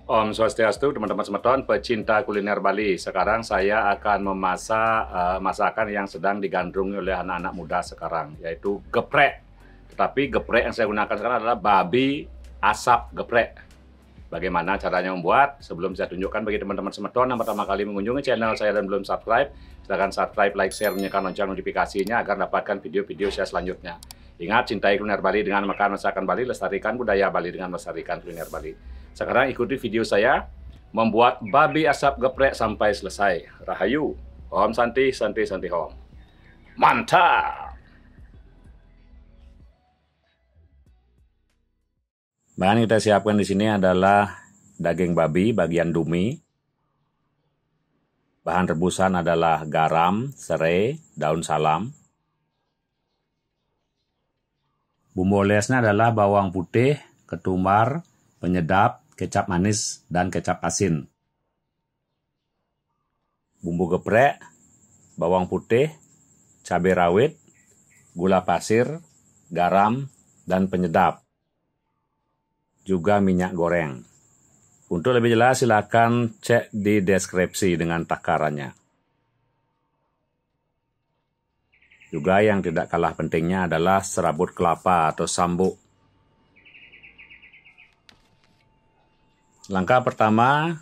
Om Swastiastu, teman-teman semeton, pecinta kuliner Bali. Sekarang saya akan memasak masakan yang sedang digandrungi oleh anak-anak muda sekarang, yaitu geprek. Tetapi geprek yang saya gunakan sekarang adalah babi asap geprek. Bagaimana caranya membuat? Sebelum saya tunjukkan bagi teman-teman semeton yang pertama kali mengunjungi channel saya dan belum subscribe, silakan subscribe, like, share, nyalakan lonceng notifikasinya agar dapatkan video-video saya selanjutnya. Ingat, cintai kuliner Bali dengan makan masakan Bali, lestarikan budaya Bali dengan melestarikan kuliner Bali. Sekarang ikuti video saya membuat babi asap geprek sampai selesai. Rahayu, Om Santi, Santi, Santi Om. Mantap! Bahan yang kita siapkan di sini adalah daging babi bagian dumi. Bahan rebusan adalah garam, serai, daun salam. Bumbu olesnya adalah bawang putih, ketumbar, penyedap, kecap manis, dan kecap asin. Bumbu geprek, bawang putih, cabai rawit, gula pasir, garam, dan penyedap. Juga minyak goreng. Untuk lebih jelas silakan cek di deskripsi dengan takarannya. Juga yang tidak kalah pentingnya adalah serabut kelapa atau sambuk. Langkah pertama,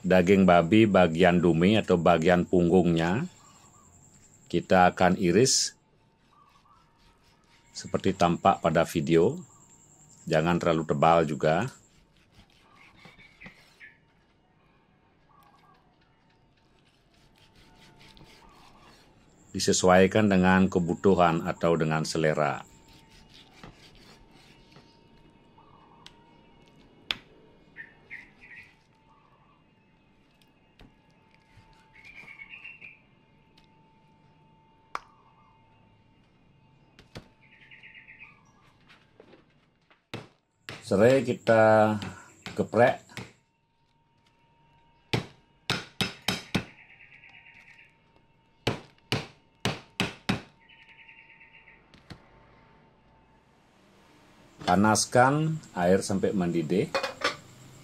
daging babi bagian dumi atau bagian punggungnya kita akan iris seperti tampak pada video. Jangan terlalu tebal juga. Disesuaikan dengan kebutuhan atau dengan selera. Serai kita geprek. Panaskan air sampai mendidih.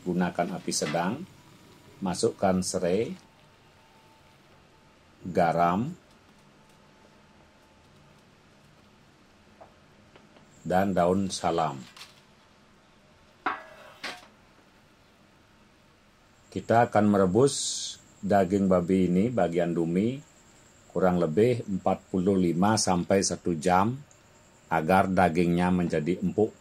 Gunakan api sedang. Masukkan serai, garam, dan daun salam. Kita akan merebus daging babi ini bagian dumi kurang lebih 45-1 jam agar dagingnya menjadi empuk.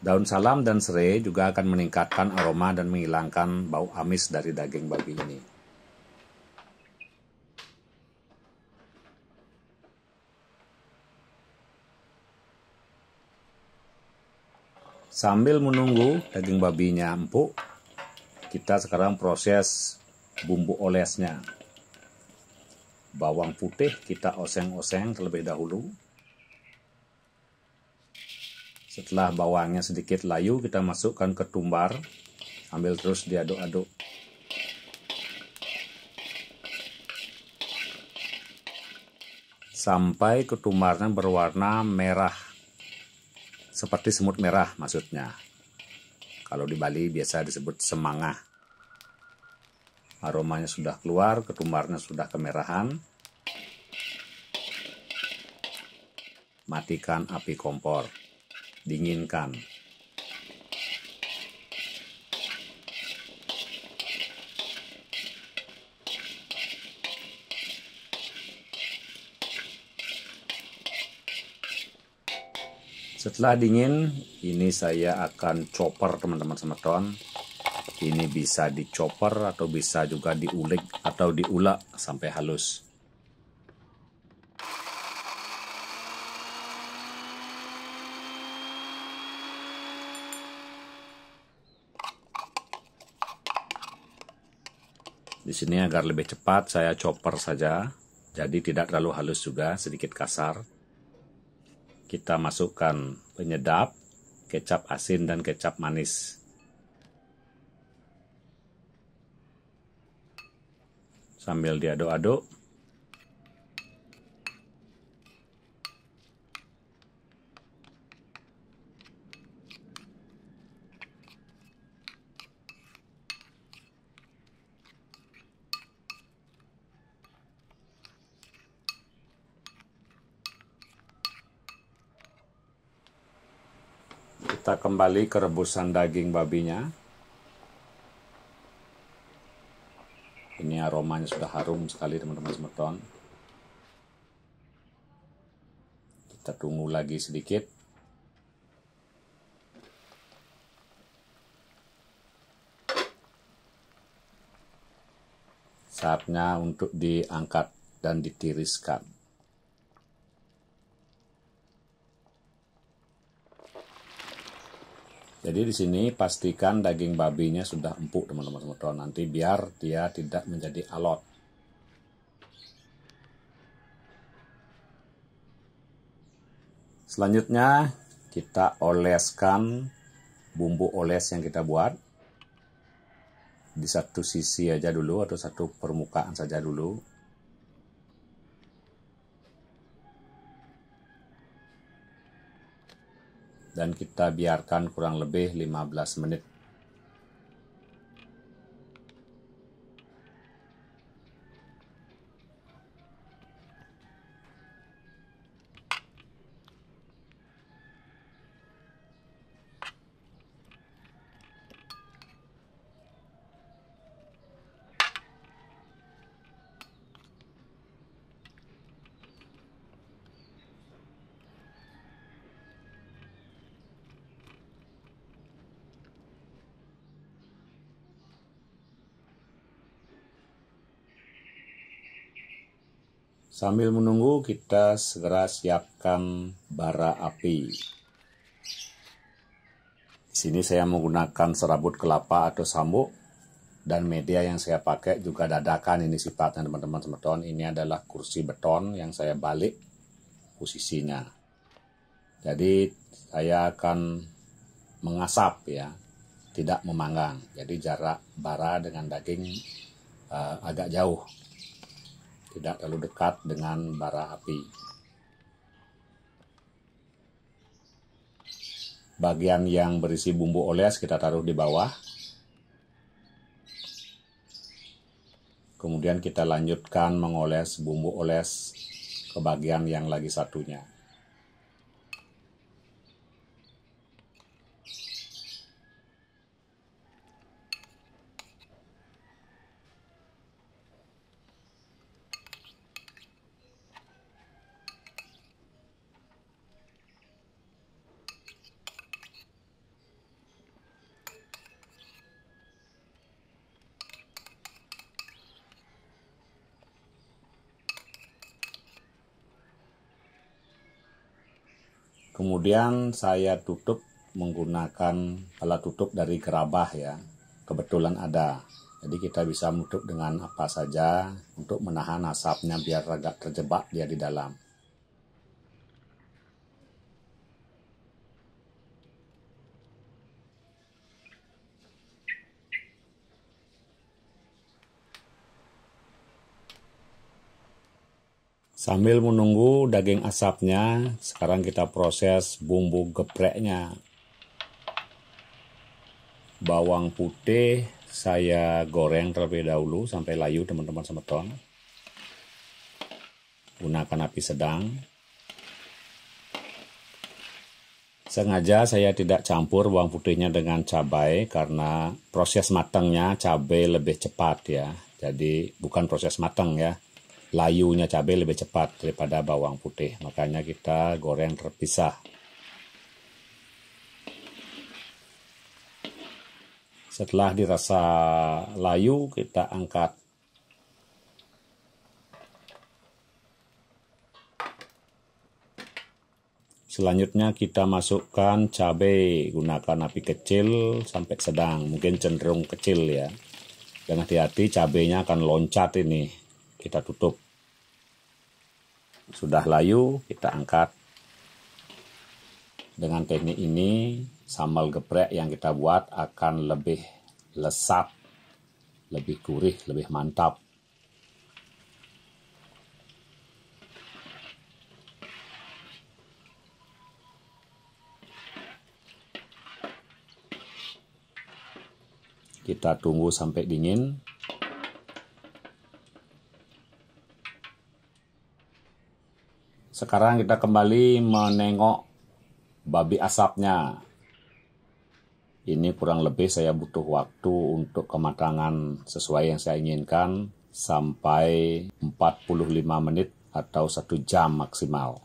Daun salam dan serai juga akan meningkatkan aroma dan menghilangkan bau amis dari daging babi ini. Sambil menunggu daging babinya empuk, kita sekarang proses bumbu olesnya. Bawang putih kita oseng-oseng terlebih dahulu. Setelah bawangnya sedikit layu, kita masukkan ketumbar, sambil terus diaduk-aduk. Sampai ketumbarnya berwarna merah. Seperti semut merah maksudnya. Kalau di Bali biasa disebut semangah. Aromanya sudah keluar, ketumbarnya sudah kemerahan. Matikan api kompor. Dinginkan. Setelah dingin, ini saya akan chopper teman-teman semeton. Ini bisa dicoper atau bisa juga diulik atau diulek sampai halus. Di sini agar lebih cepat saya chopper saja, jadi tidak terlalu halus juga, sedikit kasar. Kita masukkan penyedap, kecap asin dan kecap manis. Sambil diaduk-aduk, kita kembali ke rebusan daging babinya. Ini aromanya sudah harum sekali teman-teman semeton. Kita tunggu lagi sedikit. Saatnya untuk diangkat dan ditiriskan. Jadi di sini pastikan daging babinya sudah empuk teman-teman semeton, nanti biar dia tidak menjadi alot. Selanjutnya kita oleskan bumbu oles yang kita buat di satu sisi aja dulu atau satu permukaan saja dulu. Dan kita biarkan kurang lebih 15 menit. Sambil menunggu, kita segera siapkan bara api. Di sini saya menggunakan serabut kelapa atau sambuk, dan media yang saya pakai juga dadakan ini sifatnya teman-teman semeton. Ini adalah kursi beton yang saya balik posisinya. Jadi saya akan mengasap ya, tidak memanggang. Jadi jarak bara dengan daging agak jauh. Tidak terlalu dekat dengan bara api. Bagian yang berisi bumbu oles kita taruh di bawah. Kemudian kita lanjutkan mengoles bumbu oles ke bagian yang lagi satunya. Kemudian saya tutup menggunakan alat tutup dari gerabah ya. Kebetulan ada. Jadi kita bisa menutup dengan apa saja untuk menahan asapnya biar agak terjebak dia di dalam. Sambil menunggu daging asapnya, sekarang kita proses bumbu gepreknya. Bawang putih saya goreng terlebih dahulu sampai layu teman-teman semeton. Gunakan api sedang. Sengaja saya tidak campur bawang putihnya dengan cabai karena proses matangnya cabai lebih cepat ya. Jadi bukan proses matang ya. Layunya cabai lebih cepat daripada bawang putih. Makanya kita goreng terpisah. Setelah dirasa layu, kita angkat. Selanjutnya kita masukkan cabai, gunakan api kecil sampai sedang, mungkin cenderung kecil ya. Dan hati-hati cabainya akan loncat ini. Kita tutup. Sudah layu, kita angkat. Dengan teknik ini, sambal geprek yang kita buat akan lebih lesat, lebih gurih, lebih mantap. Kita tunggu sampai dingin. Sekarang kita kembali menengok babi asapnya. Ini kurang lebih saya butuh waktu untuk kematangan sesuai yang saya inginkan sampai 45 menit atau 1 jam maksimal.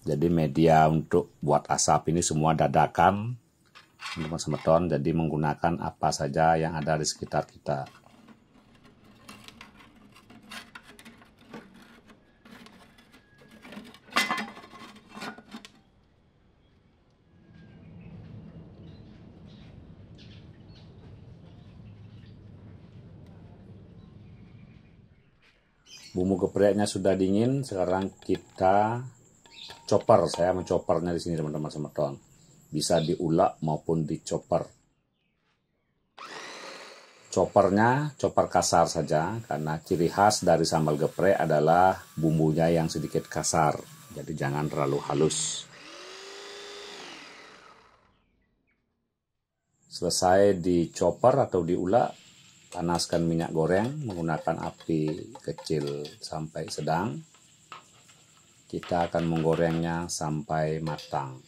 Jadi media untuk buat asap ini semua dadakan, teman-teman semeton, jadi menggunakan apa saja yang ada di sekitar kita. Bumbu gepreknya sudah dingin, sekarang kita chopper. Saya menchoppernya di sini teman-teman semeton. Bisa diulek maupun dichopper. Choppernya chopper kasar saja, karena ciri khas dari sambal geprek adalah bumbunya yang sedikit kasar. Jadi jangan terlalu halus. Selesai dichopper atau diulek, panaskan minyak goreng menggunakan api kecil sampai sedang. Kita akan menggorengnya sampai matang.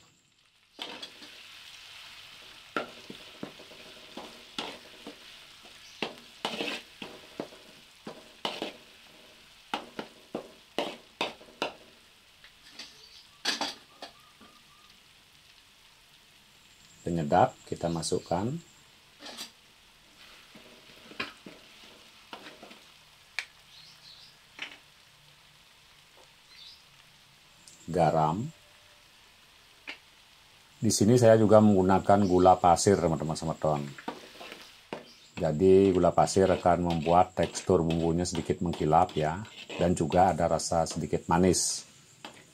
Penyedap kita masukkan. Garam. Di sini saya juga menggunakan gula pasir, teman-teman semeton. Jadi gula pasir akan membuat tekstur bumbunya sedikit mengkilap ya, dan juga ada rasa sedikit manis.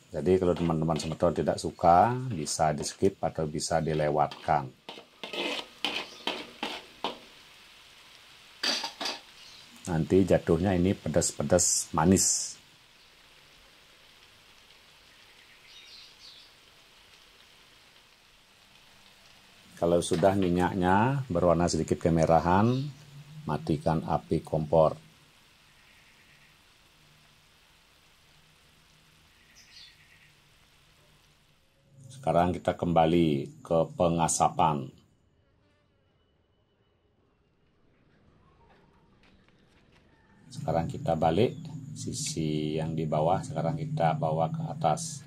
Jadi kalau teman-teman semeton tidak suka, bisa di skip atau bisa dilewatkan. Nanti jatuhnya ini pedas-pedas manis. Kalau sudah minyaknya berwarna sedikit kemerahan, matikan api kompor. Sekarang kita kembali ke pengasapan. Sekarang kita balik, sisi yang di bawah sekarang kita bawa ke atas.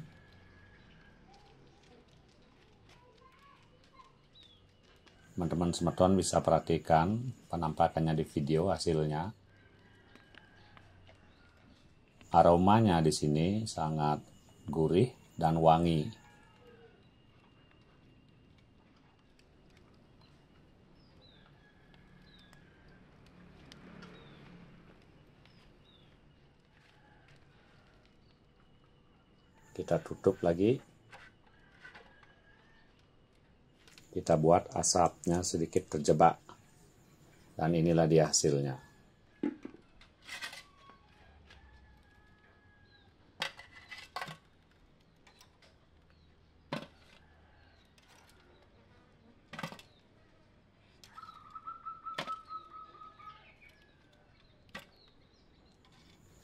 Teman-teman semeton bisa perhatikan penampakannya di video hasilnya. Aromanya di sini sangat gurih dan wangi. Kita tutup lagi. Kita buat asapnya sedikit terjebak. Dan inilah dia hasilnya.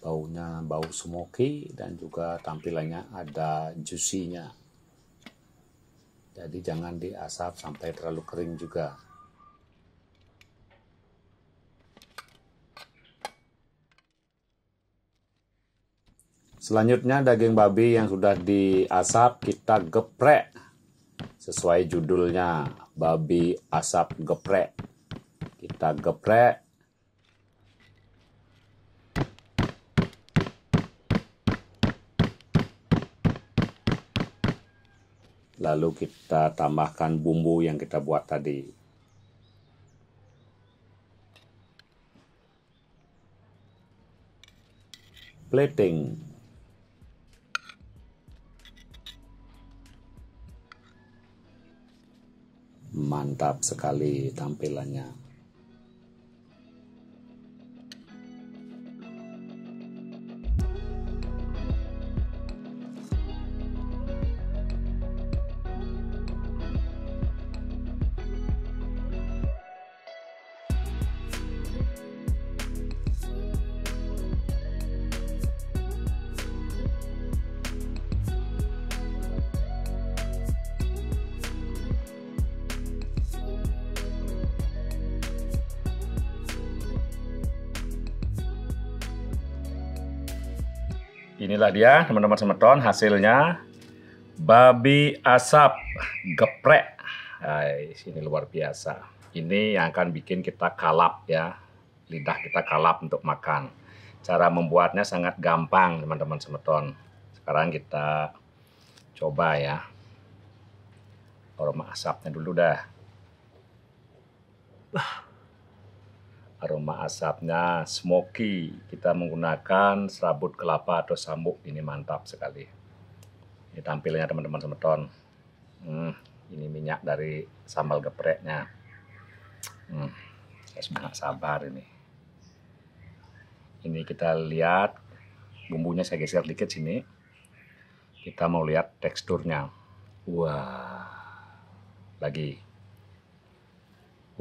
Baunya bau smoky dan juga tampilannya ada juicy-nya. Jadi jangan diasap sampai terlalu kering juga. Selanjutnya daging babi yang sudah diasap kita geprek Sesuai judulnya, babi asap geprek. Kita geprek. Lalu kita tambahkan bumbu yang kita buat tadi. Plating. Mantap sekali tampilannya. Inilah dia teman-teman semeton hasilnya, babi asap geprek. Ini luar biasa. Ini yang akan bikin kita kalap ya, lidah kita kalap untuk makan. Cara membuatnya sangat gampang teman-teman semeton. Sekarang kita coba ya. Aroma asapnya dulu dah. Aroma asapnya smoky. Kita menggunakan serabut kelapa atau sabuk. Ini mantap sekali. Ini tampilnya teman-teman semeton. Ini minyak dari sambal gepreknya. Saya sudah nggak sabar ini. Ini kita lihat bumbunya, saya geser dikit sini. Kita mau lihat teksturnya. Wah. Lagi.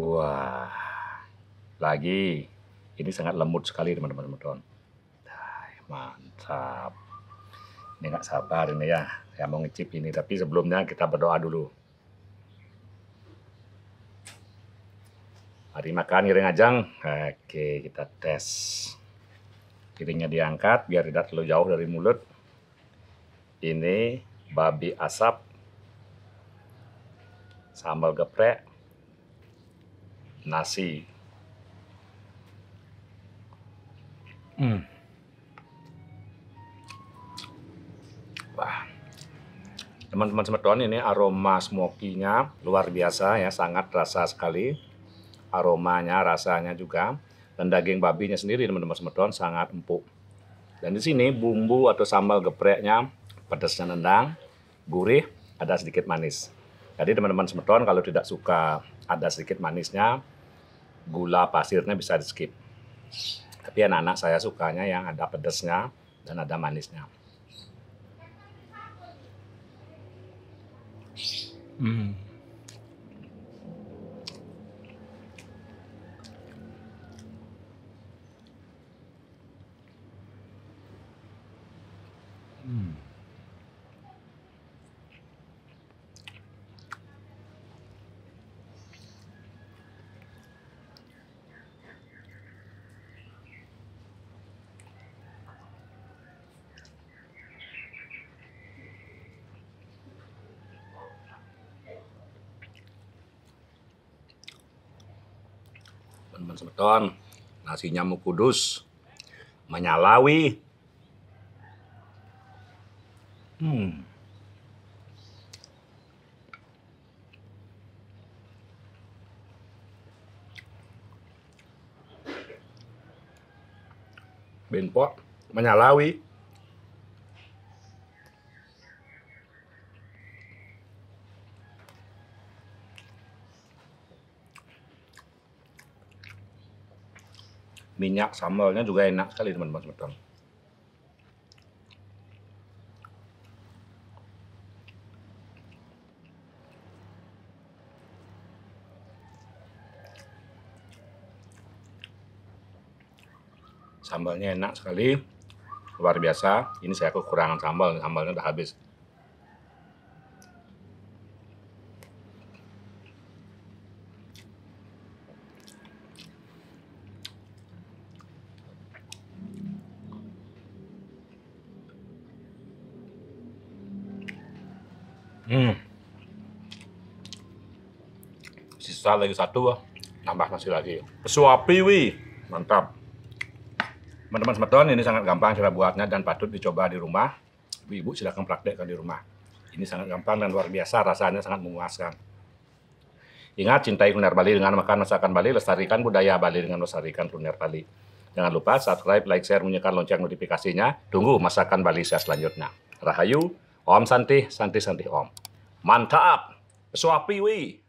Wah. Lagi. Ini sangat lembut sekali teman-teman semeton. Mantap. Ini nggak sabar ini ya. Saya mau ngicip ini, tapi sebelumnya kita berdoa dulu. Mari makan giring ajang. Oke, kita tes. Piringnya diangkat biar tidak terlalu jauh dari mulut. Ini babi asap, sambal geprek, nasi. Wah, teman-teman semeton, ini aroma smoky-nya luar biasa ya, sangat rasa sekali. Aromanya, rasanya juga, dan daging babinya sendiri teman-teman semeton sangat empuk. Dan di sini bumbu atau sambal gepreknya pedasnya nendang, gurih, ada sedikit manis. Jadi teman-teman semeton kalau tidak suka ada sedikit manisnya, gula pasirnya bisa di skip. Tapi anak-anak saya sukanya yang ada pedasnya dan ada manisnya. Teman-teman semeton, nasinya mau kudus, menyalawi. Benpok, menyalawi. Minyak sambalnya juga enak sekali teman-teman semeton. Sambalnya enak sekali, luar biasa. Ini saya kekurangan sambal, sambalnya udah habis. Sisa lagi satu, nambah nasi lagi. Suapi wih, mantap. Teman-teman semeton, ini sangat gampang cara buatnya dan patut dicoba di rumah. Ibu silakan praktekkan di rumah. Ini sangat gampang dan luar biasa, rasanya sangat memuaskan. Ingat, cintai kuliner Bali dengan makan masakan Bali, lestarikan budaya Bali dengan melestarikan kuliner Bali. Jangan lupa subscribe, like, share, nyalakan lonceng notifikasinya. Tunggu masakan Bali saya selanjutnya. Rahayu, Om Santi, Santi Santi Om. Mantap, suapi wih.